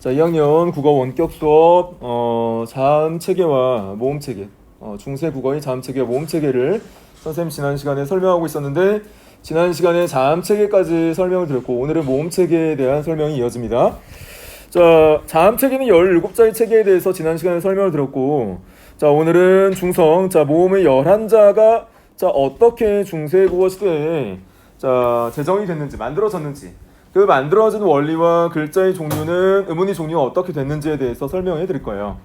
자, 2학년 국어 원격 수업 자음 체계와 모음 체계, 중세 국어의 자음 체계와 모음 체계를 선생님 지난 시간에 설명하고 있었는데, 지난 시간에 자음 체계까지 설명을 드렸고 오늘은 모음 체계에 대한 설명이 이어집니다. 자, 자음 체계는 17자의 체계에 대해서 지난 시간에 설명을 드렸고, 자, 오늘은 중성, 자, 모음의 11자가 자, 어떻게 중세 국어 시대에 자, 제정이 됐는지, 만들어졌는지, 그 만들어진 원리와 글자의 종류는 의문의 종류가 어떻게 됐는지에 대해서 설명해 드릴 거예요.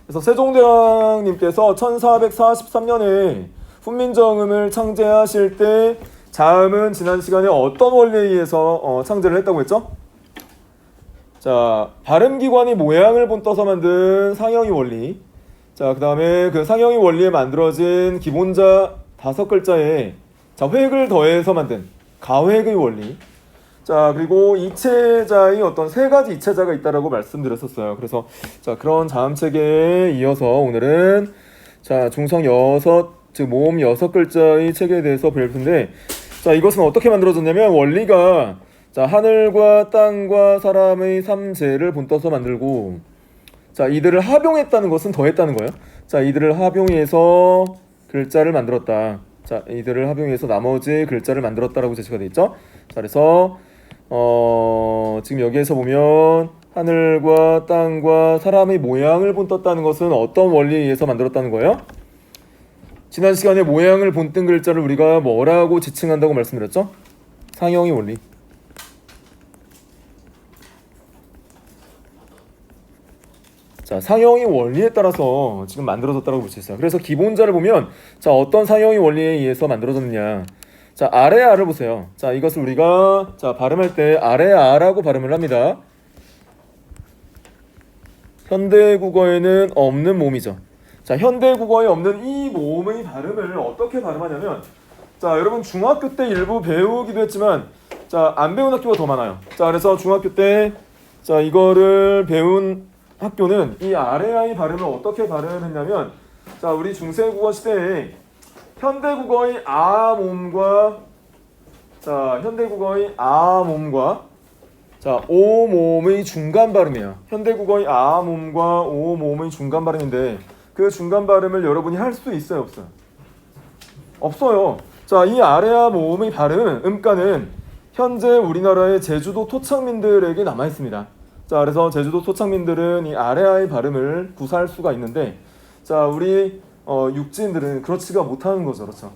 그래서 세종대왕님께서 1443년에 훈민정음을 창제하실 때 자음은 지난 시간에 어떤 원리에 의해서 창제를 했다고 했죠? 자, 발음기관이 모양을 본떠서 만든 상형의 원리. 자, 그 다음에 그 상형의 원리에 만들어진 기본자 5글자에 자, 획을 더해서 만든 가획의 원리. 자, 그리고 이체자의 어떤 3가지 이체자가 있다라고 말씀드렸었어요. 그래서 자, 그런 자음 체계에 이어서 오늘은 자, 중성 6, 즉 모음 6글자의 체계에 대해서 배울 텐데, 자, 이것은 어떻게 만들어졌냐면 원리가 자, 하늘과 땅과 사람의 3재를 본떠서 만들고, 자, 이들을 합용했다는 것은 더했다는 거예요. 자, 이들을 합용해서 글자를 만들었다. 자, 이들을 합용해서 나머지 글자를 만들었다라고 제시가 되어 있죠. 자, 그래서 지금 여기에서 보면 하늘과 땅과 사람의 모양을 본떴다는 것은 어떤 원리에 의해서 만들었다는 거예요? 지난 시간에 모양을 본뜬 글자를 우리가 뭐라고 지칭한다고 말씀드렸죠? 상형의 원리. 자, 상형의 원리에 따라서 지금 만들어졌다고 볼 수 있어요. 그래서 기본자를 보면 자, 어떤 상형의 원리에 의해서 만들어졌느냐. 자, 아래 아를 보세요. 자, 이것을 우리가 자, 발음할 때 아래 아라고 발음을 합니다. 현대 국어에는 없는 모음이죠. 자, 현대 국어에 없는 이 모음의 발음을 어떻게 발음하냐면, 자, 여러분 중학교 때 일부 배우기도 했지만 자, 안 배운 학교가 더 많아요. 자, 그래서 중학교 때 자, 이거를 배운 학교는 이 아래 아의 발음을 어떻게 발음했냐면, 자, 우리 중세 국어 시대에 현대 국어의 아 모음과 자, 현대 국어의 아 모음과 자, 오 모음의 중간 발음이에요. 현대 국어의 아 모음과 오 모음의 중간 발음인데, 그 중간 발음을 여러분이 할 수 있어요, 없어요? 없어요. 자, 이 아래아 모음의 발음, 음가는 현재 우리나라의 제주도 토착민들에게 남아 있습니다. 자, 그래서 제주도 토착민들은 이 아래아의 발음을 구사할 수가 있는데, 자, 우리 육지인들은 그렇지가 못하는 거죠, 그렇죠?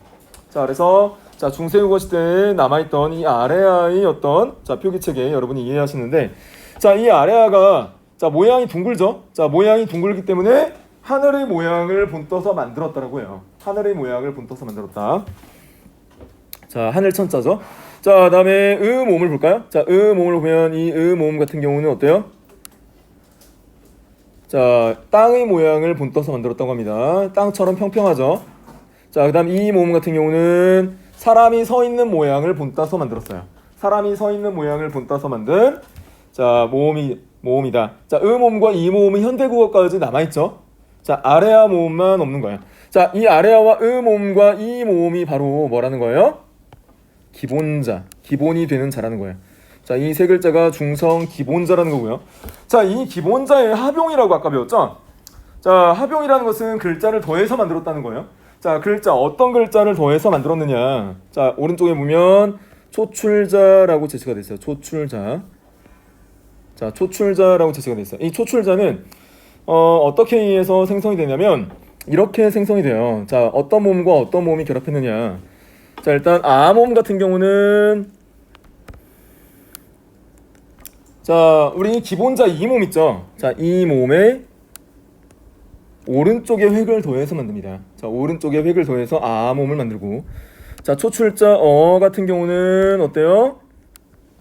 자, 그래서 자, 중세국어 시대에 남아있던 이 아래아의 어떤 자, 표기체계 여러분이 이해하시는데, 자, 이 아래아가 자, 모양이 둥글죠? 자, 모양이 둥글기 때문에 하늘의 모양을 본떠서 만들었다라고 해요. 하늘의 모양을 본떠서 만들었다. 자, 하늘 천자죠. 자, 다음에 모음을 볼까요? 자, 모음을 보면 이 모음 같은 경우는 어때요? 자, 땅의 모양을 본떠서 만들었다고 합니다. 땅처럼 평평하죠. 자, 그 다음 이 모음 같은 경우는 사람이 서 있는 모양을 본따서 만들었어요. 사람이 서 있는 모양을 본따서 만든 자, 모음이다. 자, 모음과 이 모음은 현대국어까지 남아있죠. 자, 아래아 모음만 없는 거예요. 자, 이 아래아와 모음과 이 모음이 바로 뭐라는 거예요? 기본자, 기본이 되는 자라는 거예요. 자, 이 세 글자가 중성 기본자라는 거고요. 자, 이 기본자의 합용이라고 아까 배웠죠? 자, 합용이라는 것은 글자를 더해서 만들었다는 거예요. 자, 글자, 어떤 글자를 더해서 만들었느냐. 자, 오른쪽에 보면 초출자라고 제시가 되어 있어요. 초출자. 자, 초출자라고 제시가 되어 있어요. 이 초출자는 어떻게 의해서 생성이 되냐면 이렇게 생성이 돼요. 자, 어떤 모음과 어떤 모음이 결합했느냐. 자, 일단 아 모음 같은 경우는 자, 우리 기본자 이 모음 있죠. 자, 이 모음에 오른쪽에 획을 더해서 만듭니다. 자, 오른쪽에 획을 더해서 아 모음을 만들고, 자, 초출자 같은 경우는 어때요?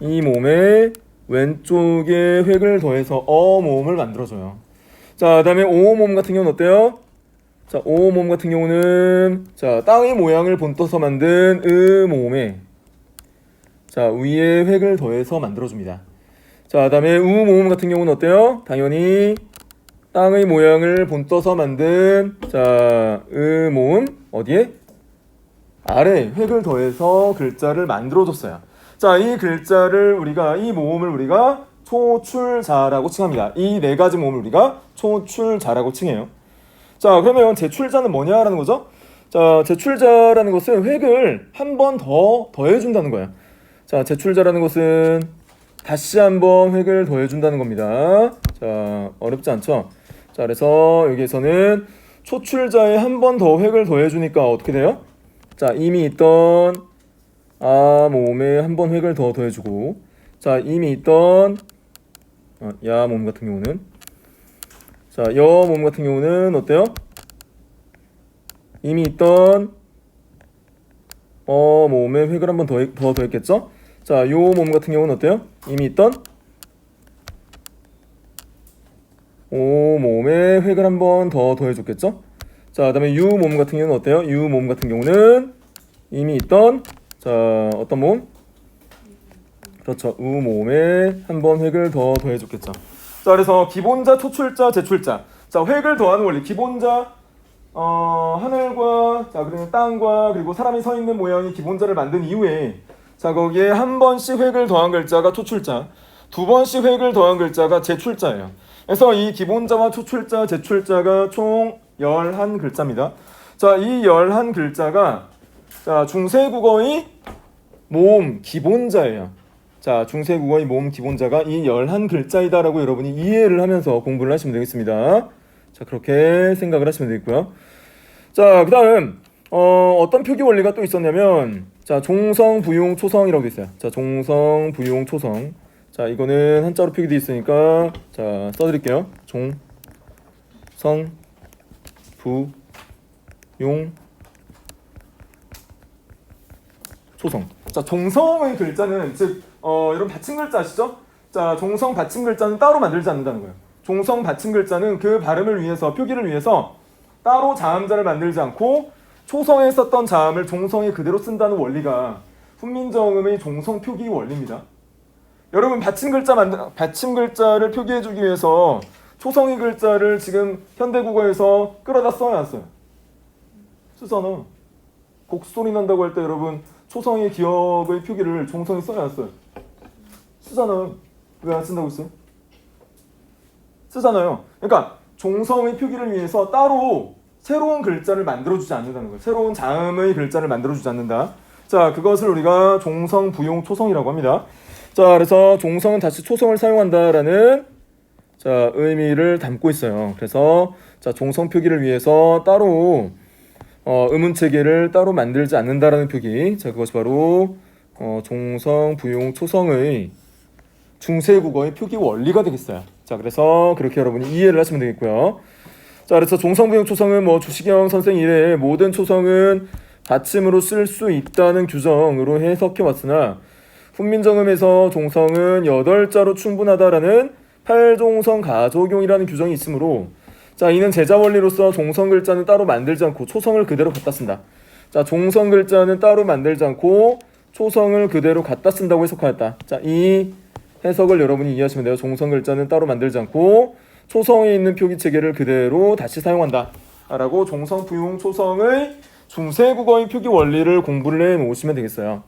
이 모음에 왼쪽에 획을 더해서 모음을 만들어줘요. 자, 그다음에 오 모음 같은 경우는 어때요? 자, 오 모음 같은 경우는 자, 땅의 모양을 본떠서 만든 모음에 자, 위에 획을 더해서 만들어줍니다. 자, 그다음에 우 모음 같은 경우는 어때요? 당연히 땅의 모양을 본떠서 만든 자, 모음 어디에? 아래 획을 더해서 글자를 만들어줬어요. 자, 이 글자를 우리가 이 모음을 우리가 초출자라고 칭합니다. 이 네 가지 모음을 우리가 초출자라고 칭해요. 자, 그러면 제출자는 뭐냐라는 거죠? 자, 제출자라는 것은 획을 한 번 더 더해준다는 거야. 자, 제출자라는 것은 다시 한번 획을 더해준다는 겁니다. 자, 어렵지 않죠? 자, 그래서 여기에서는 초출자에 한 번 더 획을 더해주니까 어떻게 돼요? 자, 이미 있던 모음에 한 번 획을 더 더해주고, 자, 이미 있던 야 모음 같은 경우는, 자, 여 모음 같은 경우는 어때요? 이미 있던 모음에 획을 한 번 더 더했겠죠? 자, 요 모음 같은 경우는 어때요? 이미 있던 오 모음에 획을 한 번 더 더해줬겠죠? 자, 그다음에 유 모음 같은 경우는 어때요? 유 모음 같은 경우는 이미 있던, 자, 어떤 모음? 그렇죠. 우 모음에 한 번 획을 더 더해줬겠죠. 자, 그래서 기본자, 초출자, 제출자. 자, 획을 더하는 원리. 기본자, 하늘과, 자, 그리고 땅과, 그리고 사람이 서 있는 모양이 기본자를 만든 이후에, 자, 거기에 한 번씩 획을 더한 글자가 초출자, 두 번씩 획을 더한 글자가 제출자예요. 그래서 이 기본자와 초출자, 제출자가 총 11글자입니다. 자, 이 11글자가, 자, 중세국어의 모음 기본자예요. 자, 중세국어의 모음 기본자가 이 11글자이다라고 여러분이 이해를 하면서 공부를 하시면 되겠습니다. 자, 그렇게 생각을 하시면 되겠고요. 자, 그 다음 어떤 표기 원리가 또 있었냐면, 자, 종성, 부용, 초성이라고 돼 있어요. 자, 종성, 부용, 초성. 자, 이거는 한자로 표기되어 있으니까, 자, 써드릴게요. 종, 성, 부, 용, 초성. 자, 종성의 글자는 즉 여러분 받침 글자 아시죠? 자, 종성 받침 글자는 따로 만들지 않는다는 거예요. 종성 받침 글자는 그 발음을 위해서, 표기를 위해서 따로 자음자를 만들지 않고 초성에 썼던 자음을 종성에 그대로 쓴다는 원리가 훈민정음의 종성 표기 원리입니다. 여러분 받침 글자를 표기해주기 위해서 초성의 글자를 지금 현대국어에서 끌어다 써야 안 써요? 쓰잖아. 곡소리 난다고 할 때 여러분 초성의 기억의 표기를 종성에 써야 안 써요? 쓰잖아요. 왜 안 쓴다고 했어요? 쓰잖아요. 그러니까 종성의 표기를 위해서 따로 새로운 글자를 만들어주지 않는다는 거예요. 새로운 자음의 글자를 만들어주지 않는다. 자, 그것을 우리가 종성, 부용, 초성이라고 합니다. 자, 그래서 종성은 다시 초성을 사용한다라는, 자, 의미를 담고 있어요. 그래서, 자, 종성 표기를 위해서 따로 음운 체계를 따로 만들지 않는다라는 표기. 자, 그것이 바로 종성, 부용, 초성의 중세국어의 표기 원리가 되겠어요. 자, 그래서 그렇게 여러분이 이해를 하시면 되겠고요. 자, 그래서 종성, 부용, 초성은 뭐 주시경 선생 이래 모든 초성은 받침으로 쓸 수 있다는 규정으로 해석해 왔으나 훈민정음에서 종성은 8자로 충분하다라는 8종성 가족용이라는 규정이 있으므로, 자, 이는 제자 원리로서 종성 글자는 따로 만들지 않고 초성을 그대로 갖다 쓴다. 자, 종성 글자는 따로 만들지 않고 초성을 그대로 갖다 쓴다고 해석하였다. 자, 이 해석을 여러분이 이해하시면 돼요. 종성 글자는 따로 만들지 않고 초성에 있는 표기 체계를 그대로 다시 사용한다 라고 종성, 부용, 초성의 중세국어의 표기 원리를 공부를 해 놓으시면 되겠어요.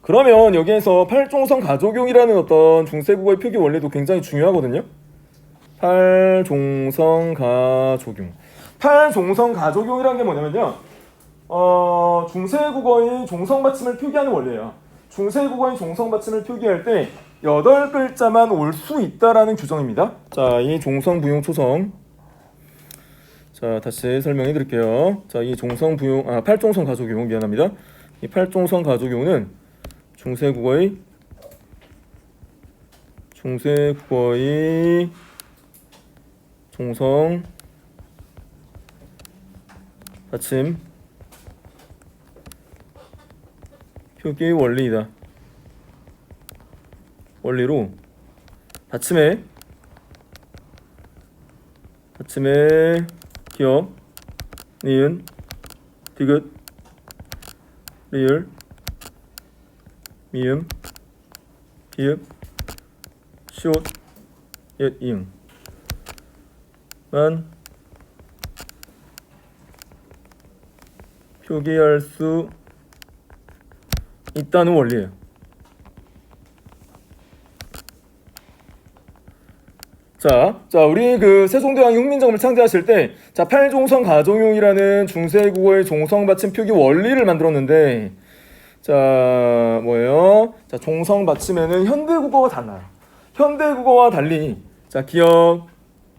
그러면 여기에서 8종성 가족용이라는 어떤 중세국어의 표기 원리도 굉장히 중요하거든요. 8종성 가족용. 8종성 가족용이라는 게 뭐냐면요, 중세국어의 종성 받침을 표기하는 원리예요. 중세국어의 종성 받침을 표기할 때 8글자만 올 수 있다라는 규정입니다. 자, 이 종성, 부용, 초성. 자, 다시 설명해 드릴게요. 자, 이 종성, 부용, 8종성 가족용, 미안합니다. 이 8종성 가족용은 중세국어의 종성 받침 표기 원리이다. 원리로 받침에 기역, 니은, 디귿, 리을, 미음, 비읍, 시옷, 옅, 이응 만 표기할 수 있다는 원리예요. 자, 우리 그 세종대왕이 훈민정음을 창제하실 때, 자, 팔종성 가종용이라는 중세국어의 종성 받침 표기 원리를 만들었는데, 자, 뭐예요? 자, 종성 받침에는 현대국어가 달라요. 현대국어와 달리, 자, 기역,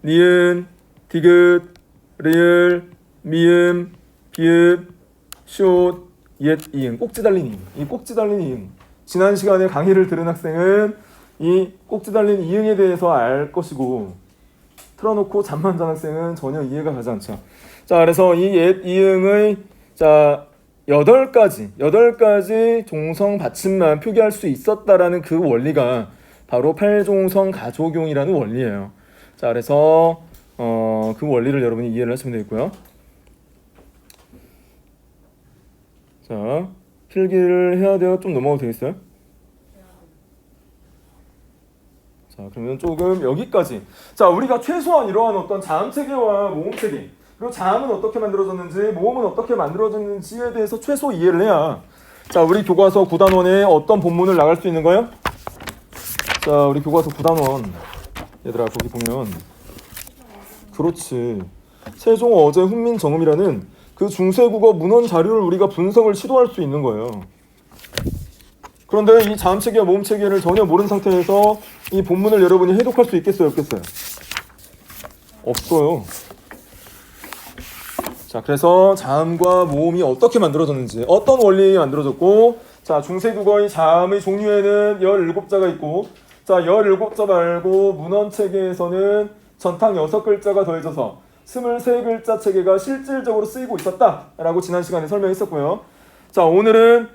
니은, 디귿, 리을, 미음, 비읍, 숏, 옛, 이응, 꼭지 달린 이응. 이 꼭지 달린 이응. 지난 시간에 강의를 들은 학생은 이 꼭지 달린 이응에 대해서 알 것이고, 틀어놓고 잠만 잔 학생은 전혀 이해가 가지 않죠. 자, 그래서 이 옛 이응의 자 8가지 종성 받침만 표기할 수 있었다라는 그 원리가 바로 팔종성 가족용이라는 원리예요. 자, 그래서 그 원리를 여러분이 이해를 하시면 되겠고요. 자, 필기를 해야 돼요? 좀 넘어가도 되겠어요? 자, 그러면 조금 여기까지. 자, 우리가 최소한 이러한 어떤 자음 체계와 모음 체계, 그리고 자음은 어떻게 만들어졌는지, 모음은 어떻게 만들어졌는지에 대해서 최소 이해를 해야, 자, 우리 교과서 9단원에 어떤 본문을 나갈 수 있는 거예요? 자, 우리 교과서 9단원 얘들아, 거기 보면, 그렇지, 세종 어제 훈민정음이라는 그 중세국어 문헌 자료를 우리가 분석을 시도할 수 있는 거예요. 그런데 이 자음 체계와 모음 체계를 전혀 모르는 상태에서 이 본문을 여러분이 해독할 수 있겠어요, 없겠어요? 없어요. 자, 그래서 자음과 모음이 어떻게 만들어졌는지, 어떤 원리에 만들어졌고, 자, 중세국어의 자음의 종류에는 17자가 있고, 자, 17자 말고 문헌 체계에서는 전탕 6글자가 더해져서 23글자 체계가 실질적으로 쓰이고 있었다라고 지난 시간에 설명했었고요. 자, 오늘은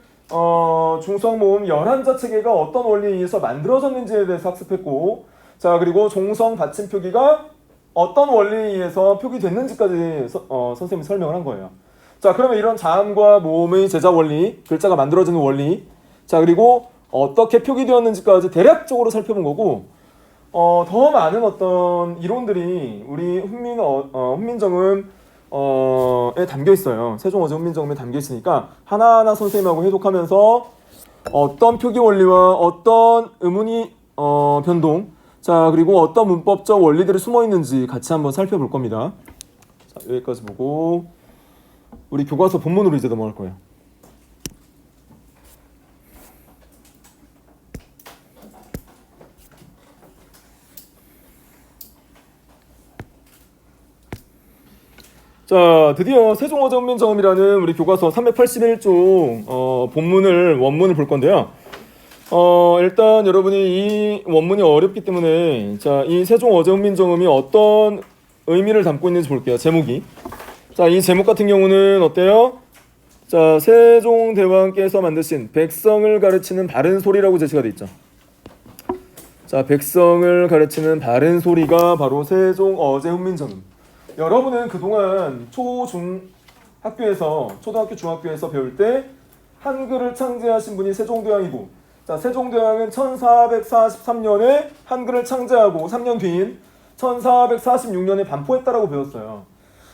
중성 모음 11자 체계가 어떤 원리에 의해서 만들어졌는지에 대해서 학습했고, 자, 그리고 종성 받침 표기가 어떤 원리에 의해서 표기됐는지까지 선생님이 설명을 한 거예요. 자, 그러면 이런 자음과 모음의 제자 원리, 글자가 만들어지는 원리, 자, 그리고 어떻게 표기되었는지까지 대략적으로 살펴본 거고, 더 많은 어떤 이론들이 우리 훈민정음에 담겨 있어요. 세종 어제 훈민정음에 담겨 있으니까 하나하나 선생님하고 해독하면서 어떤 표기 원리와 어떤 음운이 변동, 자, 그리고 어떤 문법적 원리들이 숨어 있는지 같이 한번 살펴볼 겁니다. 자, 여기까지 보고 우리 교과서 본문으로 이제 넘어갈 거예요. 자, 드디어 세종 어제 훈민정음이라는 우리 교과서 381쪽 원문을 볼 건데요. 일단 여러분이 이 원문이 어렵기 때문에, 자, 이 세종 어제 훈민정음이 어떤 의미를 담고 있는지 볼게요. 제목이. 자, 이 제목 같은 경우는 어때요? 자, 세종대왕께서 만드신 백성을 가르치는 바른 소리라고 제시가 돼 있죠. 자, 백성을 가르치는 바른 소리가 바로 세종 어제 훈민정음. 여러분은 그동안 초등학교, 중학교에서 배울 때 한글을 창제하신 분이 세종대왕이고, 자, 세종대왕은 1443년에 한글을 창제하고 3년 뒤인 1446년에 반포했다라고 배웠어요.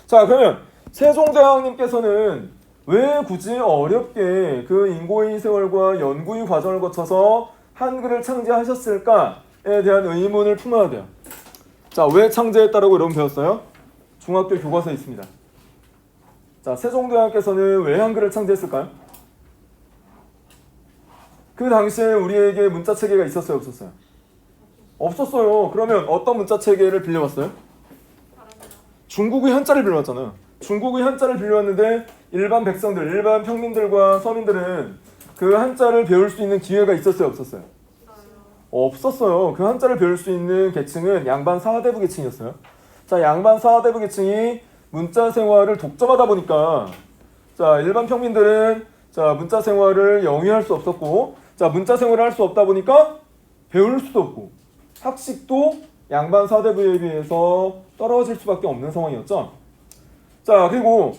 자, 그러면 세종대왕님께서는 왜 굳이 어렵게 그 인고의 세월과 연구의 과정을 거쳐서 한글을 창제하셨을까에 대한 의문을 품어야 돼요. 자, 왜 창제했다라고 여러분 배웠어요? 중학교 교과서에 있습니다. 자, 세종대왕께서는 왜 한글을 창제했을까요? 그 당시에 우리에게 문자 체계가 있었어요, 없었어요? 없었어요. 그러면 어떤 문자 체계를 빌려왔어요? 중국의 한자를 빌려왔잖아요. 중국의 한자를 빌려왔는데 일반 백성들, 일반 평민들과 서민들은 그 한자를 배울 수 있는 기회가 있었어요, 없었어요? 없었어요. 그 한자를 배울 수 있는 계층은 양반 사대부 계층이었어요. 자, 양반 사대부 계층이 문자 생활을 독점하다 보니까, 자, 일반 평민들은 자, 문자 생활을 영위할 수 없었고, 자, 문자 생활을 할 수 없다 보니까 배울 수도 없고, 학식도 양반 사대부에 비해서 떨어질 수밖에 없는 상황이었죠. 자, 그리고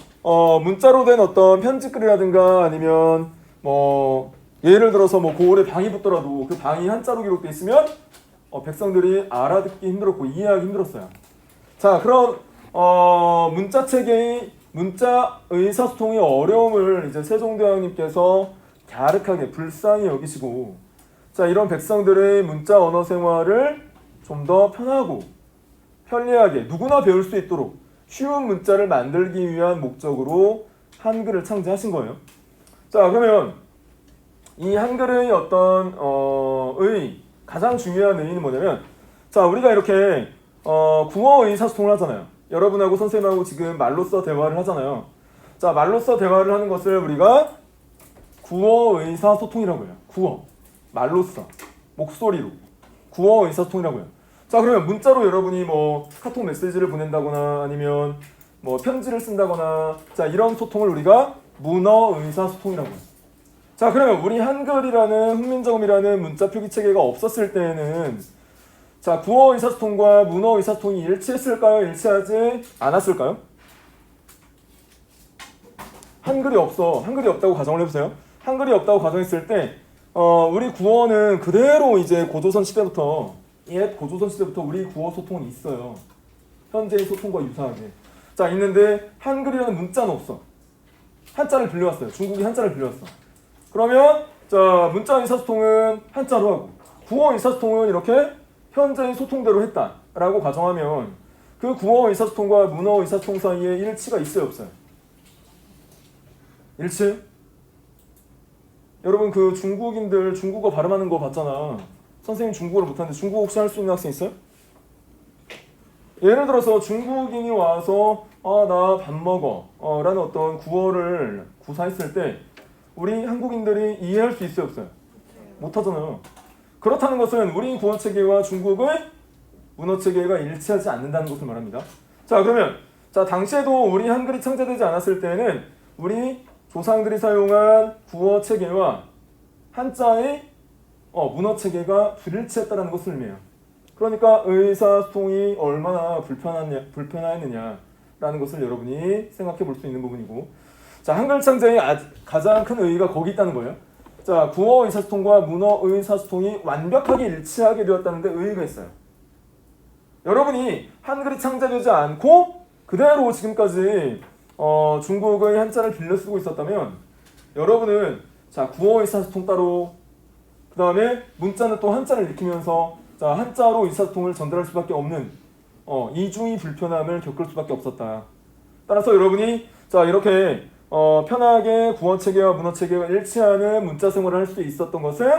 문자로 된 어떤 편지글이라든가 아니면 뭐 예를 들어서 뭐 고을에 방이 붙더라도 그 방이 한자로 기록되어 있으면 백성들이 알아듣기 힘들었고 이해하기 힘들었어요. 자, 그런 문자 체계의 문자 의사소통의 어려움을 이제 세종대왕님께서 갸륵하게 불쌍히 여기시고, 자, 이런 백성들의 문자 언어 생활을 좀 더 편하고 편리하게 누구나 배울 수 있도록 쉬운 문자를 만들기 위한 목적으로 한글을 창제하신 거예요. 자, 그러면 이 한글의 어떤 가장 중요한 의의는 뭐냐면, 자, 우리가 이렇게 구어 의사소통을 하잖아요. 여러분하고 선생님하고 지금 말로써 대화를 하잖아요. 자, 말로써 대화를 하는 것을 우리가 구어 의사소통이라고 해요. 구어, 말로써, 목소리로 구어 의사소통이라고 해요. 자, 그러면 문자로 여러분이 뭐 카톡 메시지를 보낸다거나 아니면 뭐 편지를 쓴다거나, 자, 이런 소통을 우리가 문어 의사소통이라고 해요. 자, 그러면 우리 한글이라는 훈민정음이라는 문자 표기 체계가 없었을 때에는, 자, 구어 의사소통과 문어 의사소통이 일치했을까요? 일치하지 않았을까요? 한글이 없다고 가정을 해보세요. 한글이 없다고 가정했을 때 우리 구어는 그대로 이제 고조선 시대부터, 옛 고조선 시대부터 우리 구어 소통은 있어요. 현재의 소통과 유사하게. 자, 있는데 한글이라는 문자는 없어. 한자를 빌려왔어요. 중국이 한자를 빌려왔어. 그러면 자, 문자 의사소통은 한자로 하고 구어 의사소통은 이렇게 현재의 소통대로 했다라고 가정하면, 그 구어 의사소통과 문어 의사소통 사이에 일치가 있어요, 없어요? 일치? 여러분 그 중국인들 중국어 발음하는 거 봤잖아. 선생님 중국어를 못하는데 중국어 혹시 할 수 있는 학생 있어요? 예를 들어서 중국인이 와서 나 밥 먹어 라는 어떤 구어를 구사했을 때 우리 한국인들이 이해할 수 있어요, 없어요? 못하잖아요. 그렇다는 것은 우리 구어체계와 중국의 문어체계가 일치하지 않는다는 것을 말합니다. 자, 그러면 자, 당시에도 우리 한글이 창제되지 않았을 때는 우리 조상들이 사용한 구어체계와 한자의 문어체계가 불일치했다는 것을 의미해요. 그러니까 의사소통이 얼마나 불편했느냐라는 것을 여러분이 생각해 볼 수 있는 부분이고, 자, 한글 창제의 가장 큰 의의가 거기 있다는 거예요. 자, 구어 의사소통과 문어 의사소통이 완벽하게 일치하게 되었다는 데 의의가 있어요. 여러분이 한글이 창제되지 않고 그대로 지금까지 중국의 한자를 빌려 쓰고 있었다면, 여러분은 자, 구어 의사소통 따로, 그 다음에 문자는 또 한자를 익히면서 자, 한자로 의사소통을 전달할 수밖에 없는 이중의 불편함을 겪을 수밖에 없었다. 따라서 여러분이 자, 이렇게 편하게 구어체계와 문어체계가 일치하는 문자 생활을 할 수 있었던 것은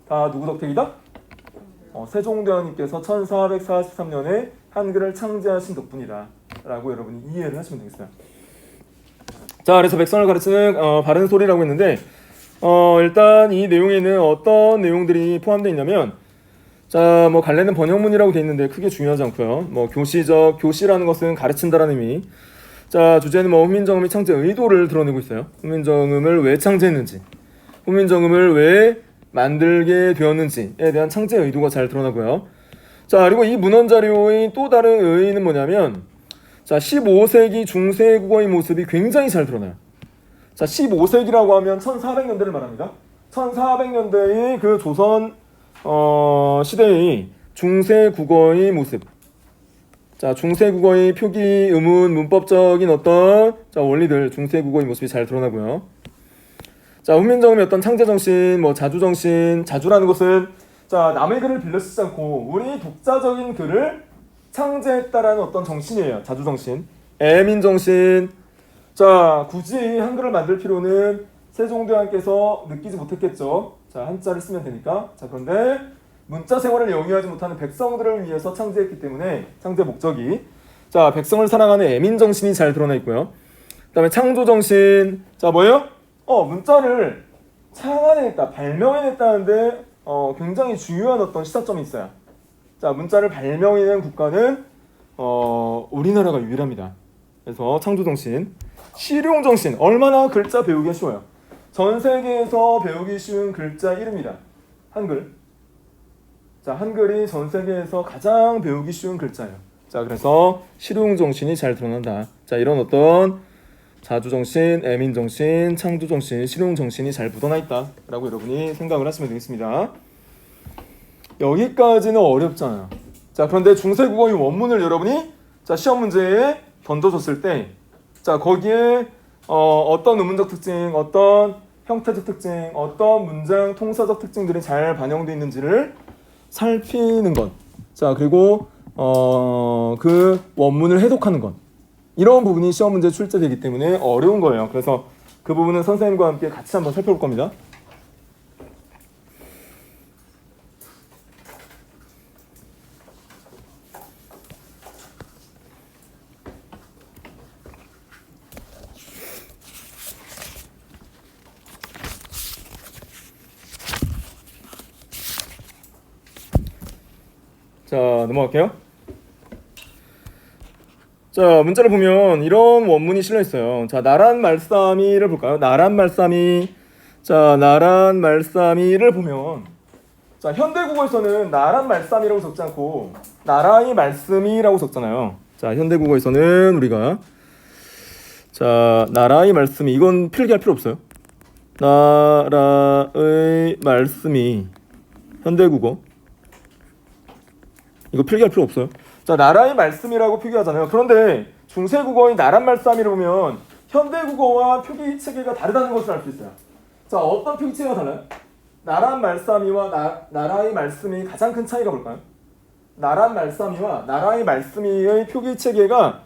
다 누구 덕택이다? 세종대왕님께서 1443년에 한글을 창제하신 덕분이다 라고 여러분이 이해를 하시면 되겠어요. 자, 그래서 백성을 가르치는 바른 소리라고 했는데, 일단 이 내용에는 어떤 내용들이 포함되어 있냐면, 자, 뭐 갈래는 번역문이라고 되어 있는데 크게 중요하지 않고요. 뭐 교시라는 것은 가르친다라는 의미. 자, 주제는 뭐 훈민정음이 창제 의도를 드러내고 있어요. 훈민정음을 왜 창제했는지, 훈민정음을 왜 만들게 되었는지에 대한 창제 의도가 잘 드러나고요. 자, 그리고 이 문헌 자료의 또 다른 의의는 뭐냐면, 자, 15세기 중세 국어의 모습이 굉장히 잘 드러나요. 자, 15세기라고 하면 1400년대를 말합니다. 1400년대의 그 조선 시대의 중세 국어의 모습. 자, 중세 국어의 표기, 음운, 문법적인 어떤 원리들, 중세 국어의 모습이 잘 드러나고요. 자, 훈민정음의 어떤 창제 정신, 뭐 자주 정신, 자주라는 것은 자, 남의 글을 빌려 쓰지 않고 우리 독자적인 글을 창제했다라는 어떤 정신이에요. 자주 정신, 애민 정신. 자, 굳이 한글을 만들 필요는 세종대왕께서 느끼지 못했겠죠. 자, 한자를 쓰면 되니까. 자, 그런데 문자 생활을 영위하지 못하는 백성들을 위해서 창제했기 때문에 창제 목적이, 자, 백성을 사랑하는 애민 정신이 잘 드러나 있고요. 그다음에 창조 정신. 자, 뭐예요? 문자를 창안해냈다, 발명해냈다는데 굉장히 중요한 어떤 시사점이 있어요. 자, 문자를 발명해낸 국가는 우리나라가 유일합니다. 그래서 창조 정신. 실용 정신. 얼마나 글자 배우기 쉬워요. 전 세계에서 배우기 쉬운 글자 1위입니다. 한글. 자, 한글이 전 세계에서 가장 배우기 쉬운 글자예요. 자, 그래서 실용 정신이 잘 드러난다. 자, 이런 어떤 자주 정신, 애민 정신, 창조 정신, 실용 정신이 잘 묻어나 있다라고 여러분이 생각을 하시면 되겠습니다. 여기까지는 어렵잖아요. 자, 그런데 중세 국어의 원문을 여러분이 자, 시험 문제에 던져줬을 때, 자, 거기에 어떤 의문적 특징, 어떤 형태적 특징, 어떤 문장 통사적 특징들이 잘 반영되어 있는지를 살피는 것. 자, 그리고 그 원문을 해독하는 것. 이런 부분이 시험 문제 출제되기 때문에 어려운 거예요. 그래서 그 부분은 선생님과 함께 같이 한번 살펴볼 겁니다. 자, 넘어갈게요. 자, 문자를 보면 이런 원문이 실려 있어요. 자, 나란 말싸미를 볼까요? 나란 말싸미. 자, 나란 말싸미를 보면, 자, 현대국어에서는 나란 말싸미라고 적지 않고 나라의 말씀이라고 적잖아요. 자, 현대국어에서는 우리가, 자, 나라의 말씀이, 이건 필기할 필요 없어요. 나라의 말씀이, 현대국어, 이거 필기할 필요 없어요. 자, 나라의 말씀이라고 표기하잖아요. 그런데 중세국어의 나란 말싸미를 보면 현대국어와 표기 체계가 다르다는 것을 알 수 있어요. 자, 어떤 표기 체계가 달라요? 나란 말싸미와 나라의 말씀이 가장 큰 차이가 뭘까요? 나란 말싸미와 나라의 말씀의 표기 체계가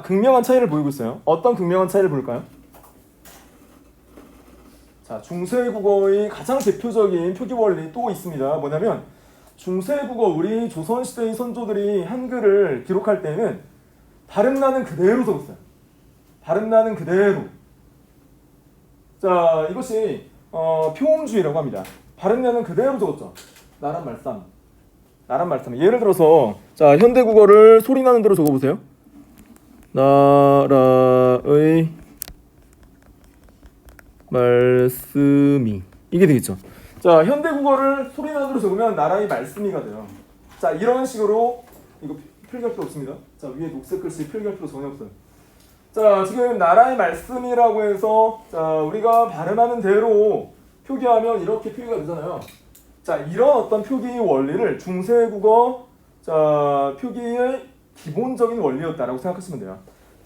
극명한 차이를 보이고 있어요. 어떤 극명한 차이를 볼까요? 자, 중세국어의 가장 대표적인 표기 원리 또 있습니다. 뭐냐면 중세국어, 우리 조선시대의 선조들이 한글을 기록할 때는 발음나는 그대로 적었어요. 발음나는 그대로. 자, 이것이 표음주의라고 합니다. 발음나는 그대로 적었죠. 나란 말싸미. 나란 말싸미. 예를 들어서, 자, 현대국어를 소리나는 대로 적어보세요. 나라의 말씀이. 이게 되겠죠. 자, 현대국어를 소리나는 대로 적으면 나라의 말씀이가 돼요. 자, 이런 식으로, 이거 필기할 필요 없습니다. 자, 위에 녹색 글씨 필기할 필요 전혀 없어요. 자, 지금 나라의 말씀이라고 해서, 자, 우리가 발음하는 대로 표기하면 이렇게 표기가 되잖아요. 자, 이런 어떤 표기 원리를 중세국어, 자, 표기의 기본적인 원리였다라고 생각하시면 돼요.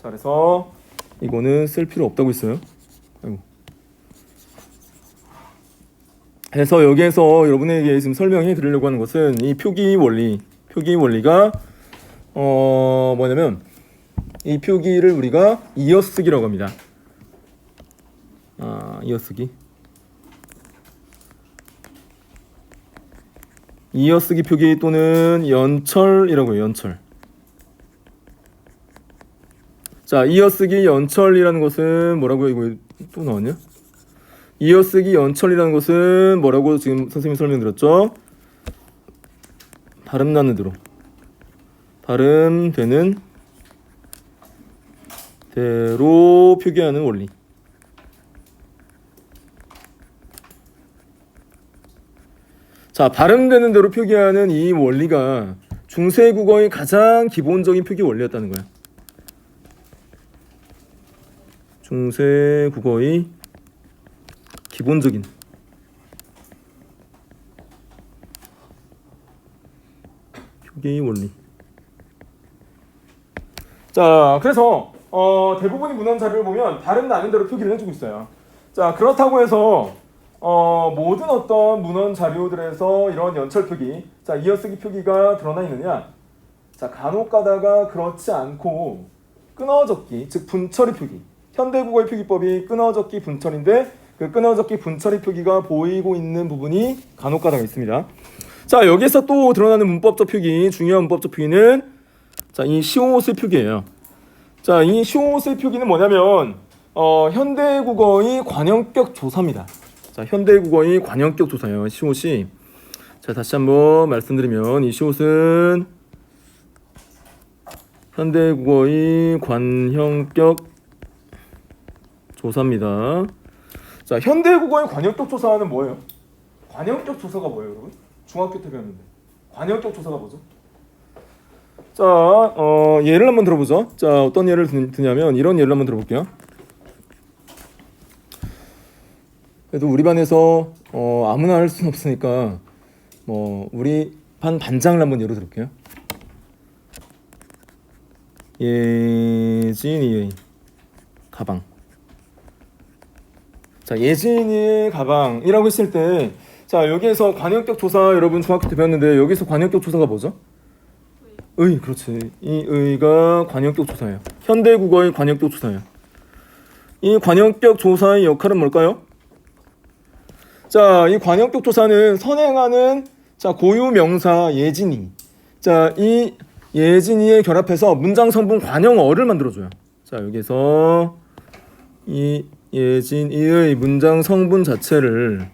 자, 그래서 이거는 쓸 필요 없다고 했어요. 아이고. 그래서 여기에서 여러분에게 지금 설명해 드리려고 하는 것은 이 표기 원리가 뭐냐면 이 표기를 우리가 이어쓰기라고 합니다. 이어쓰기 표기 또는 연철이라고 해요. 연철. 자, 이어쓰기 연철이라는 것은 뭐라고요? 이거 또 나왔냐? 이어쓰기 연철이라는 것은 뭐라고 지금 선생님이 설명드렸죠? 발음나는 대로, 발음되는 대로 표기하는 원리. 자, 발음되는 대로 표기하는 이 원리가 중세국어의 가장 기본적인 표기 원리였다는 거야. 중세국어의 기본적인 표기 원리. 자, 그래서 대부분의 문헌 자료를 보면 발음 나는 대로 표기를 해주고 있어요. 자, 그렇다고 해서 모든 어떤 문헌 자료들에서 이런 연철 표기, 자, 이어쓰기 표기가 드러나 있느냐? 자, 간혹 가다가 그렇지 않고 끊어적기, 즉 분처리 표기. 현대국어의 표기법이 끊어적기 분처리인데 그 끊어적기 분처리 표기가 보이고 있는 부분이 간혹 가다가 있습니다. 자, 여기서 또 드러나는 문법적 표기, 중요한 문법적 표기는 자, 이 시옷의 표기예요. 자, 이 시옷의 표기는 뭐냐면 현대국어의 관형격 조사입니다. 자, 현대국어의 관형격 조사예요. 시옷이. 자, 다시 한번 말씀드리면 이 시옷은 현대국어의 관형격 조사입니다. 자, 현대국어의 관형격 조사는 뭐예요? 관형격 조사가 뭐예요, 여러분? 중학교 때 배웠는데. 관형격 조사가 뭐죠? 자, 예를 한번 들어보죠. 자, 어떤 예를 드냐면 이런 예를 한번 들어볼게요. 그래도 우리 반에서 아무나 할 수는 없으니까 우리 반 반장을 한번 예로 들을게요. 예진이의 가방. 자, 예진이의 가방이라고 했을 때, 자, 여기에서 관형격 조사 여러분 중학교 때 배웠는데 여기서 관형격 조사가 뭐죠? 의, 그렇지. 이 의가 관용격 조사예요. 현대국어의 관용격 조사예요. 이 관용격 조사의 역할은 뭘까요? 자, 이 관용격 조사는 선행하는 자 고유 명사 예진이. 자, 이 예진이에 결합해서 문장 성분 관용어를 만들어줘요. 자, 여기서 이 예진이의 문장 성분 자체를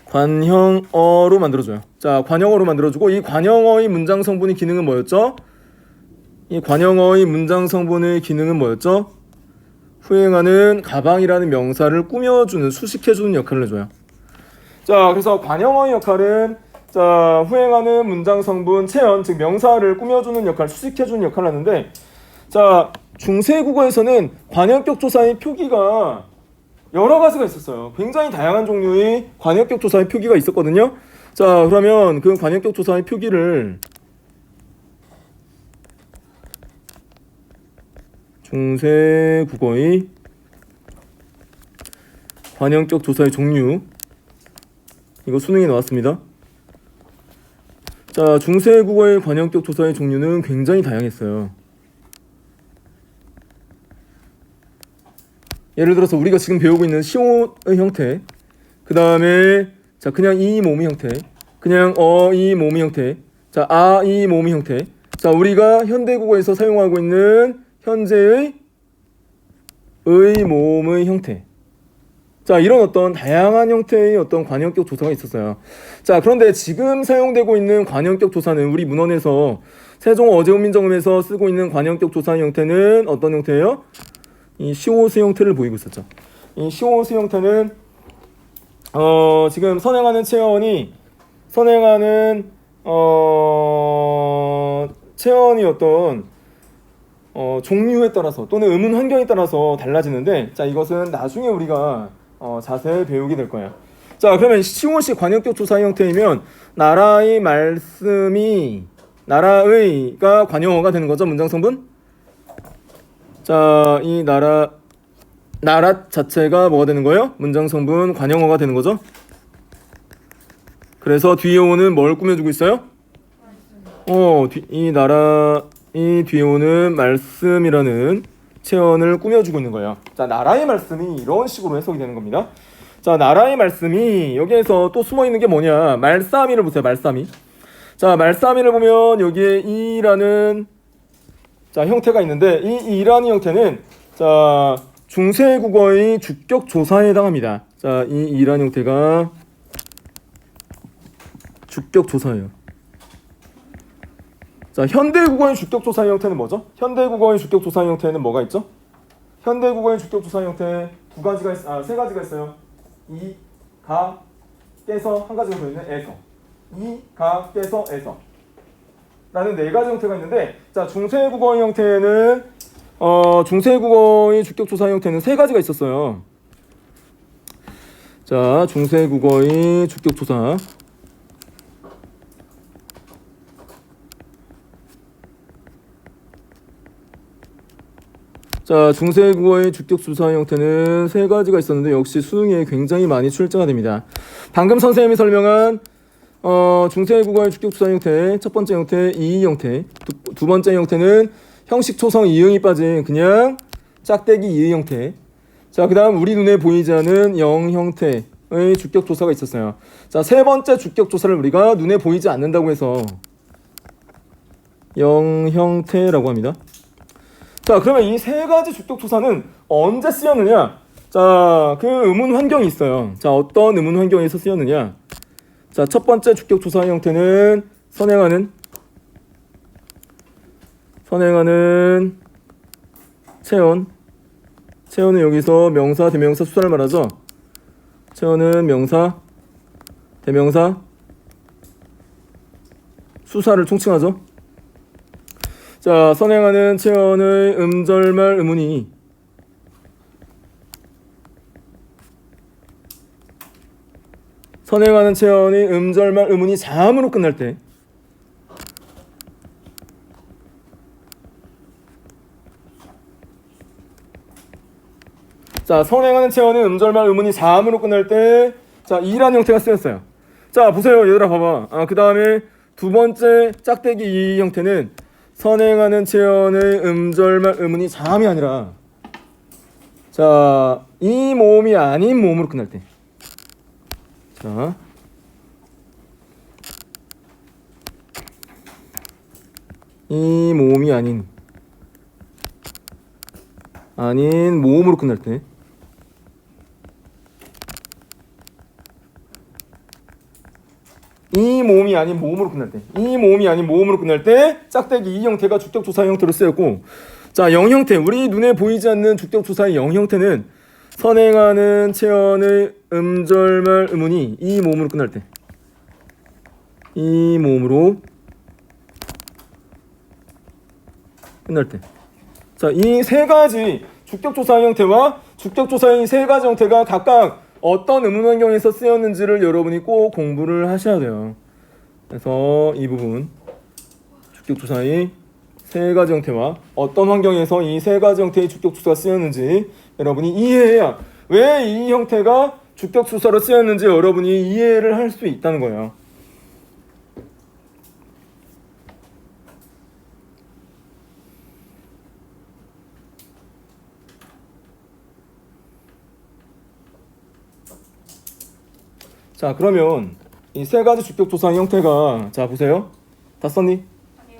관형어로 만들어줘요. 자, 관형어로 만들어주고 이 관형어의 문장 성분의 기능은 뭐였죠? 이 관형어의 문장 성분의 기능은 뭐였죠? 후행하는 가방이라는 명사를 꾸며주는, 수식해주는 역할을 해줘요. 자, 그래서 관형어의 역할은 자, 후행하는 문장 성분 체언, 즉 명사를 꾸며주는 역할, 수식해주는 역할을 하는데, 자, 중세국어에서는 관형격 조사의 표기가 여러 가지가 있었어요. 굉장히 다양한 종류의 관형격 조사의 표기가 있었거든요. 자, 그러면 그 관형격 조사의 표기를 중세국어의 관형격 조사의 종류, 이거 수능에 나왔습니다. 자, 중세국어의 관형격 조사의 종류는 굉장히 다양했어요. 예를 들어서 우리가 지금 배우고 있는 시오의 형태, 그 다음에 자 그냥 이 몸의 형태, 그냥 이 몸의 형태, 자 이 몸의 형태, 자 우리가 현대국어에서 사용하고 있는 현재의 의 몸의 형태, 자 이런 어떤 다양한 형태의 어떤 관형격 조사가 있었어요. 자, 그런데 지금 사용되고 있는 관형격 조사는 우리 문헌에서 세종 어제훈민정음에서 쓰고 있는 관형격 조사의 형태는 어떤 형태예요? 이 시오스 형태를 보이고 있었죠. 이 시오스 형태는 지금 선행하는 체언이 체언이 어떤 종류에 따라서 또는 의문 환경에 따라서 달라지는데, 자 이것은 나중에 우리가 자세히 배우게 될 거예요. 자, 그러면 시오시 관형격 조사의 형태이면 나라의 말씀이 나라의가 관형어가 되는 거죠. 문장 성분. 자, 이 나라 자체가 뭐가 되는 거예요? 문장 성분 관형어가 되는 거죠. 그래서 뒤에 오는 뭘 꾸며주고 있어요? 이 나라의 뒤에 오는 말씀이라는 체언을 꾸며주고 있는 거예요. 자, 나라의 말씀이 이런 식으로 해석이 되는 겁니다. 자, 나라의 말씀이 여기에서 또 숨어 있는 게 뭐냐? 말싸미를 보세요. 말싸미. 자, 말싸미를 보면 여기에 이라는 자 형태가 있는데, 이 이라는 형태는 자 중세국어의 주격 조사에 해당합니다. 자, 이 이라는 형태가 주격 조사예요. 자, 현대국어의 주격 조사의 형태는 뭐죠? 현대국어의 주격 조사의 형태는 뭐가 있죠? 현대국어의 주격 조사의 형태 세 가지가 있어요. 이, 가, 깨서, 한 가지가 더 있는 에서. 이, 가, 깨서, 에서. 라는 네 가지 형태가 있는데, 자, 중세국어의 형태는 중세국어의 주격 조사의 형태는 세 가지가 있었어요. 자, 중세국어의 주격 조사. 자, 중세국어의 주격 조사의 형태는 세 가지가 있었는데 역시 수능에 굉장히 많이 출제가 됩니다. 방금 선생님이 설명한 중세국어의 주격 조사의 형태, 첫 번째 형태 이의 형태, 두 번째 형태는 형식 초성 이응이 빠진 그냥 짝대기 이의 형태. 자, 그 다음 우리 눈에 보이지 않는 영 형태의 주격 조사가 있었어요. 자, 세 번째 주격 조사를 우리가 눈에 보이지 않는다고 해서 영 형태라고 합니다. 자, 그러면 이 세 가지 주격 조사는 언제 쓰였느냐? 자, 그 의문 환경이 있어요. 자, 어떤 의문 환경에서 쓰였느냐? 자, 첫 번째 주격 조사의 형태는 선행하는 체언은 여기서 명사, 대명사, 수사를 말하죠. 체언은 명사, 대명사, 수사를 총칭하죠. 자, 선행하는 체언의 음절말 의문이 선행하는 체언의 음절말 의문이 자음으로 끝날 때, 자, 선행하는 체언의 음절말 의문이 자음으로 끝날 때, 자, 이란 형태가 쓰였어요. 자, 보세요. 얘들아 봐봐. 그 다음에 두 번째 짝대기 이 형태는 선행하는 체언의 음절말 음운이 자음이 아니라 자, 이 모음이 아닌 모음으로 끝날 때. 자, 이 모음이 아닌 모음으로 끝날 때. 이 모음이 아닌 모음으로 끝날 때. 이 모음이 아닌 모음으로 끝날 때 짝대기 이 형태가 주격조사 형태로 쓰였고, 자, 영 형태. 우리 눈에 보이지 않는 주격조사의 영 형태는 선행하는 체언의 음절말 음운이 이 모음으로 끝날 때. 이 모음으로 끝날 때. 자, 이 세 가지 주격조사 형태와 주격조사의 세 가지 형태가 각각 어떤 음운 환경에서 쓰였는지를 여러분이 꼭 공부를 하셔야 돼요. 그래서 이 부분 주격조사의 세 가지 형태와 어떤 환경에서 이 세 가지 형태의 주격조사가 쓰였는지 여러분이 이해해야 왜 이 형태가 주격조사로 쓰였는지 여러분이 이해를 할 수 있다는 거예요. 자, 그러면 이 세 가지 주격조사 형태가, 자, 보세요. 다 썼니? 아니요.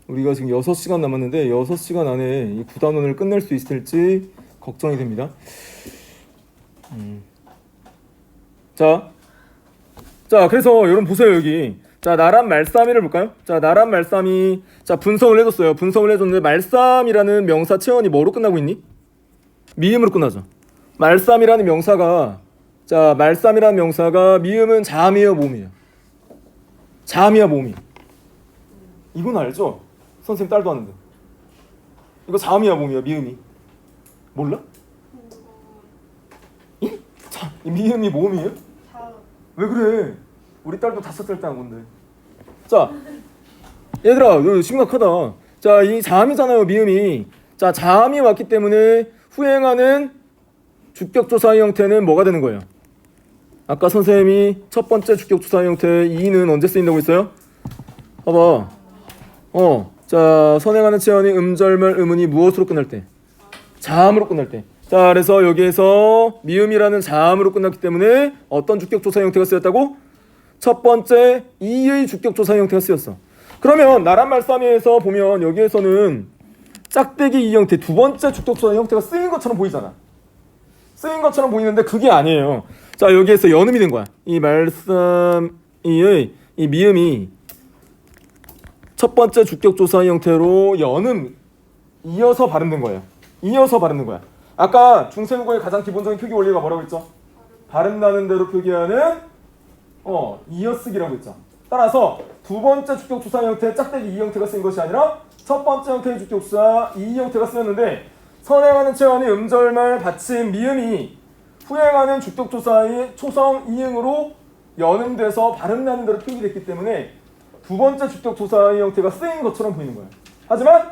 우리가 지금 6시간 남았는데 6시간 안에 이 9단원을 끝낼 수 있을지 걱정이 됩니다. 자, 그래서 여러분 보세요. 여기 자, 나란 말싸미를 볼까요? 자, 나란 말싸미, 자, 분석을 해줬어요. 분석을 해줬는데 말싸미라는 명사 체언이 뭐로 끝나고 있니? 미음으로 끝나죠. 말싸미라는 명사가, 자, 말싸미라는 명사가 미음은 자음이에요, 모음이에요? 자음이야, 모음이에요? 이건 알죠? 선생님 딸도 하는데. 이거 자음이야, 모음이야, 미음이? 몰라? 이? 자, 이 미음이 모음이에요? 다음. 왜 그래? 우리 딸도 5살 때 한 건데. 자, 얘들아, 이거 심각하다. 자, 이 자음이잖아요, 미음이. 자, 자음이 왔기 때문에 후행하는 주격조사의 형태는 뭐가 되는 거예요? 아까 선생님이 첫 번째 주격조사의 형태 2는 언제 쓰인다고 했어요? 봐봐. 자, 선행하는 체언이 음절말 음운이 무엇으로 끝날 때? 자음으로 끝날 때. 자, 그래서 여기에서 미음이라는 자음으로 끝났기 때문에 어떤 주격조사 형태가 쓰였다고? 첫 번째 이의 주격조사 형태가 쓰였어. 그러면 나란 말싸미에서 보면 여기에서는 짝대기 이 형태 두 번째 주격조사 형태가 쓰인 것처럼 보이잖아. 쓰인 것처럼 보이는데 그게 아니에요. 자, 여기에서 연음이 된 거야. 이 말싸미의 이 미음이 첫 번째 주격조사 형태로 연음 이어서 발음된 거예요. 이어서 발음된 거야. 아까 중세국어의 가장 기본적인 표기 원리가 뭐라고 했죠? 발음 나는 대로 표기하는 이어쓰기라고 했죠. 따라서 두 번째 주격조사 형태 짝대기 이 형태가 쓰인 것이 아니라 첫 번째 형태의 주격조사 이 형태가 쓰였는데, 선행하는 체언이 음절말 받침 미음이 후행하는 주격조사의 초성 이응으로 연음돼서 발음 나는 대로 표기됐기 때문에 두 번째 주격조사의 형태가 쓰인 것처럼 보이는 거예요. 하지만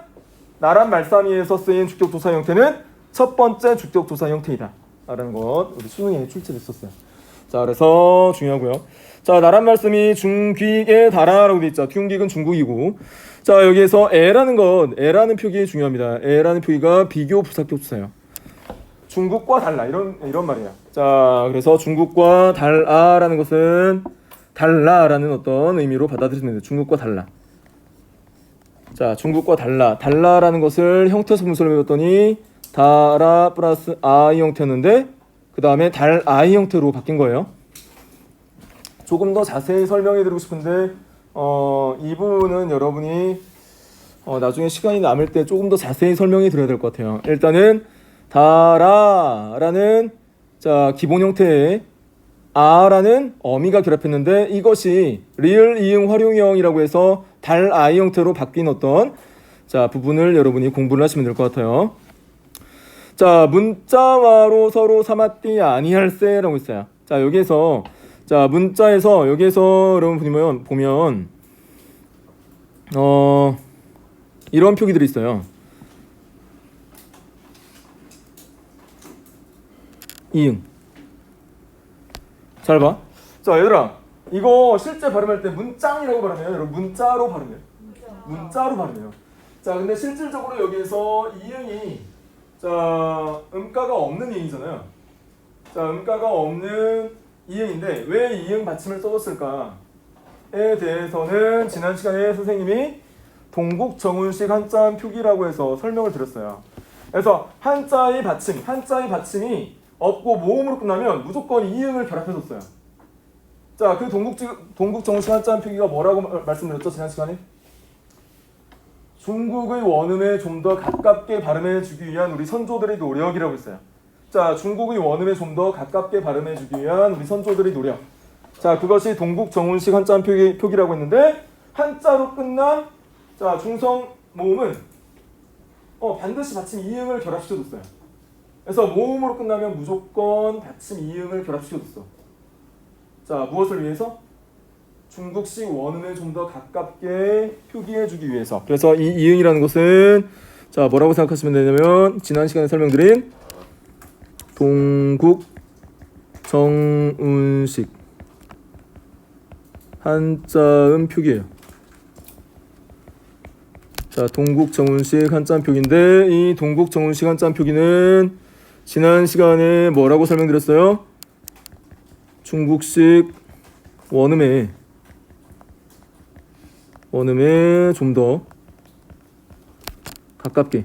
나란 말싸미에서 쓰인 주격조사 형태는 첫 번째 주격조사 형태이다 라는 것 우리 수능에 출제됐었어요. 자, 그래서 중요하고요. 자, 나란 말씀이 중귀에 달아라고 돼 있죠. 흉귀은 중국이고, 자, 여기에서 애라는 표기 중요합니다. 애라는 표기가 비교 부사격조사예요. 중국과 달라 이런 말이에요. 자, 그래서 중국과 달아라는 것은 달라라는 어떤 의미로 받아들이면 돼요. 중국과 달라. 자, 중국과 달라라는 것을 형태소 분석을 배웠더니 달아 플러스 아이 형태였는데 그 다음에 달아이 형태로 바뀐 거예요. 조금 더 자세히 설명해 드리고 싶은데 이 부분은 여러분이 나중에 시간이 남을 때 조금 더 자세히 설명해 드려야 될 것 같아요. 일단은 달아라는 자, 기본 형태의 아라는 어미가 결합했는데 이것이 리을 이응 활용형이라고 해서 달아이 형태로 바뀐 어떤 자, 부분을 여러분이 공부를 하시면 될 것 같아요. 자, 문자와로 서로 삼았디 아니할세라고 있어요. 자, 여기에서 자, 문자에서 여기에서 여러분 보면 이런 표기들이 있어요. 이응. 잘 봐. 자, 얘들아, 이거 실제 발음할 때 문짱이라고 발음해요. 여러분, 문자로 발음해요. 문자로 발음해요. 자, 근데 실질적으로 여기에서 이응이 자, 음가가 없는 이응이잖아요. 자, 음가가 없는 이응인데 왜 이응 받침을 써줬을까에 대해서는 지난 시간에 선생님이 동국정운식 한자음 표기라고 해서 설명을 드렸어요. 그래서 한자의 받침이 없고 모음으로 끝나면 무조건 이응을 결합해줬어요. 자, 그 동국정운식 한자음 표기가 뭐라고 말씀드렸죠, 지난 시간에? 중국의 원음에 좀 더 가깝게 발음해주기 위한 우리 선조들의 노력이라고 했어요. 자, 중국의 원음에 좀 더 가깝게 발음해주기 위한 우리 선조들의 노력. 자, 그것이 동국정운식 한자음 표기라고 했는데 한자로 끝난 자, 중성 모음은 반드시 받침 이응을 결합시켜줬어요. 그래서 모음으로 끝나면 무조건 받침 이응을 결합시켜줬어. 자, 무엇을 위해서? 중국식 원음에 좀 더 가깝게 표기해주기 위해서. 그래서 이 이응이라는 것은 자, 뭐라고 생각하시면 되냐면 지난 시간에 설명드린 동국정운식 한자음 표기예요. 자, 동국정운식 한자음 표기인데 이 동국정운식 한자음 표기는 지난 시간에 뭐라고 설명드렸어요? 중국식 원음에 좀 더 가깝게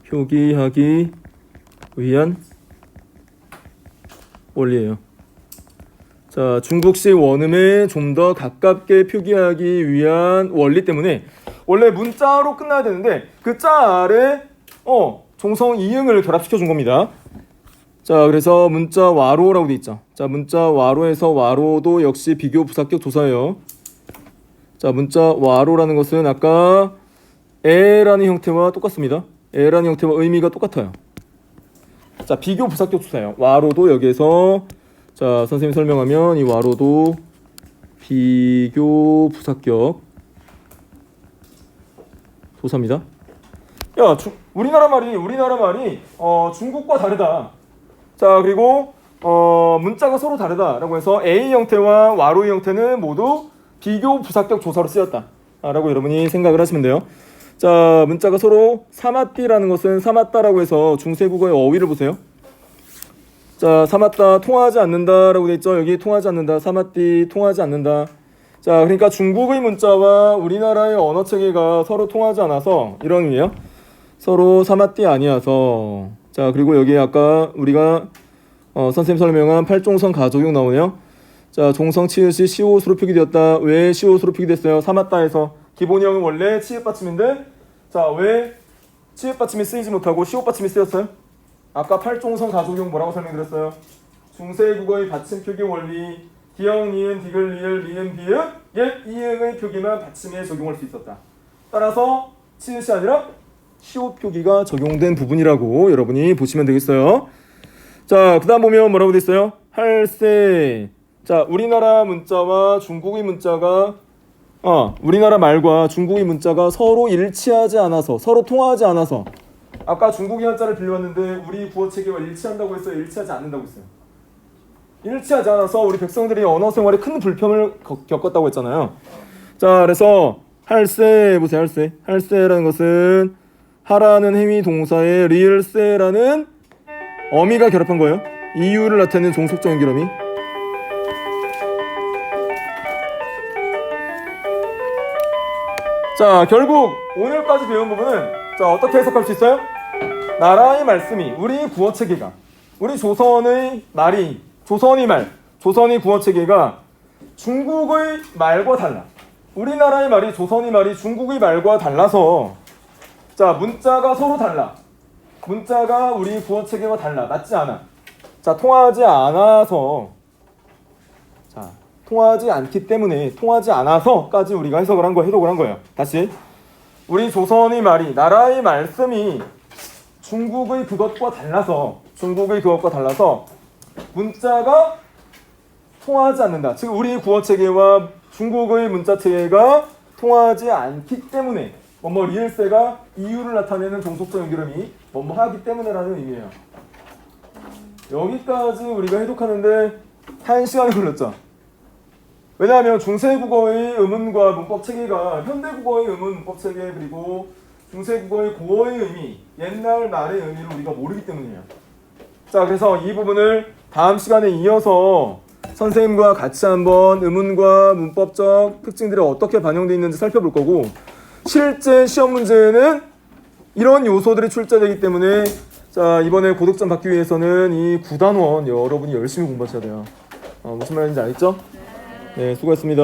표기하기 위한 원리예요. 자, 중국식 원음에 좀 더 가깝게 표기하기 위한 원리 때문에 원래 문자로 끝나야 되는데 그 자 아래 종성 이응을 결합시켜 준 겁니다. 자, 그래서 문자 와로라고 돼 있죠. 자, 문자 와로에서 와로도 역시 비교 부사격 조사예요. 자, 문자 와로라는 것은 아까 에라는 형태와 똑같습니다. 에라는 형태와 의미가 똑같아요. 자, 비교 부사격 조사예요. 와로도 여기에서 자, 선생님 설명하면 이 와로도 비교 부사격 조사입니다. 야, 우리나라 말이 중국과 다르다. 자, 그리고 문자가 서로 다르다라고 해서 A 형태와 와로의 형태는 모두 비교 부사격 조사로 쓰였다 라고 여러분이 생각을 하시면 돼요. 자, 문자가 서로 삼았디라는 것은 삼았다라고 해서 중세국어의 어휘를 보세요. 자, 삼았다 통하지 않는다라고 돼 있죠. 여기 통하지 않는다. 삼았디 통하지 않는다. 자, 그러니까 중국의 문자와 우리나라의 언어 체계가 서로 통하지 않아서 이런 의미예요. 서로 삼았디 아니어서. 자, 그리고 여기 아까 우리가 선생님 설명한 팔종성 가족용 나오네요. 자, 종성 치읓이 시옷으로 표기되었다. 왜 시옷으로 표기됐어요? 삼았다에서 기본형은 원래 치읓 받침인데 자, 왜 치읓 받침이 쓰이지 못하고 시옷 받침이 쓰였어요? 아까 팔종성 가족용 뭐라고 설명드렸어요? 중세국어의 받침 표기 원리 기역, 니은, 디귿, 리을, 미음, 비읍, 옛 이응의 표기만 받침에 적용할 수 있었다. 따라서 치읓이 아니라 시옷 표기가 적용된 부분이라고 여러분이 보시면 되겠어요. 자, 그 다음 보면 뭐라고 돼 있어요? 할세. 자, 우리나라 문자와 중국의 문자가 우리나라 말과 중국의 문자가 서로 일치하지 않아서 서로 통하지 않아서 아까 중국의 한자를 빌려왔는데 우리 구어 체계와 일치한다고 했어요? 일치하지 않는다고 했어요? 일치하지 않아서 우리 백성들이 언어 생활에 큰 불편을 겪었다고 했잖아요. 자, 그래서 할세 보세요. 할세라는 것은 하라는 행위 동사에 리을세라는 어미가 결합한 거예요. 이유를 나타내는 종속적 연결어미. 자, 결국 오늘까지 배운 부분은 자, 어떻게 해석할 수 있어요? 나라의 말씀이 우리 구어 체계가 우리 조선의 말이 조선의 구어 체계가 중국의 말과 달라. 우리나라의 말이 조선의 말이 중국의 말과 달라서 자, 문자가 서로 달라. 문자가 우리 구어 체계와 달라. 맞지 않아. 자, 통하지 않아서 자, 통하지 않기 때문에 통하지 않아서까지 우리가 해석을 한 거예요. 해석을 한 거예요. 다시 우리 조선의 말이 나라의 말씀이 중국의 그것과 달라서 문자가 통하지 않는다. 즉 우리 구어 체계와 중국의 문자 체계가 통하지 않기 때문에 뭐뭐 리을세가 이유를 나타내는 종속적 연결음이 뭐뭐 하기 때문에라는 의미예요. 여기까지 우리가 해독하는데 1시간이 걸렸죠. 왜냐하면 중세국어의 음운과 문법 체계가 현대국어의 음운 문법 체계 그리고 중세국어의 고어의 의미, 옛날 말의 의미를 우리가 모르기 때문이에요. 자, 그래서 이 부분을 다음 시간에 이어서 선생님과 같이 한번 음운과 문법적 특징들이 어떻게 반영되어 있는지 살펴볼 거고, 실제 시험 문제에는 이런 요소들이 출제되기 때문에 자, 이번에 고득점 받기 위해서는 이 9단원 여러분이 열심히 공부하셔야 돼요. 무슨 말인지 알겠죠? 네, 수고했습니다.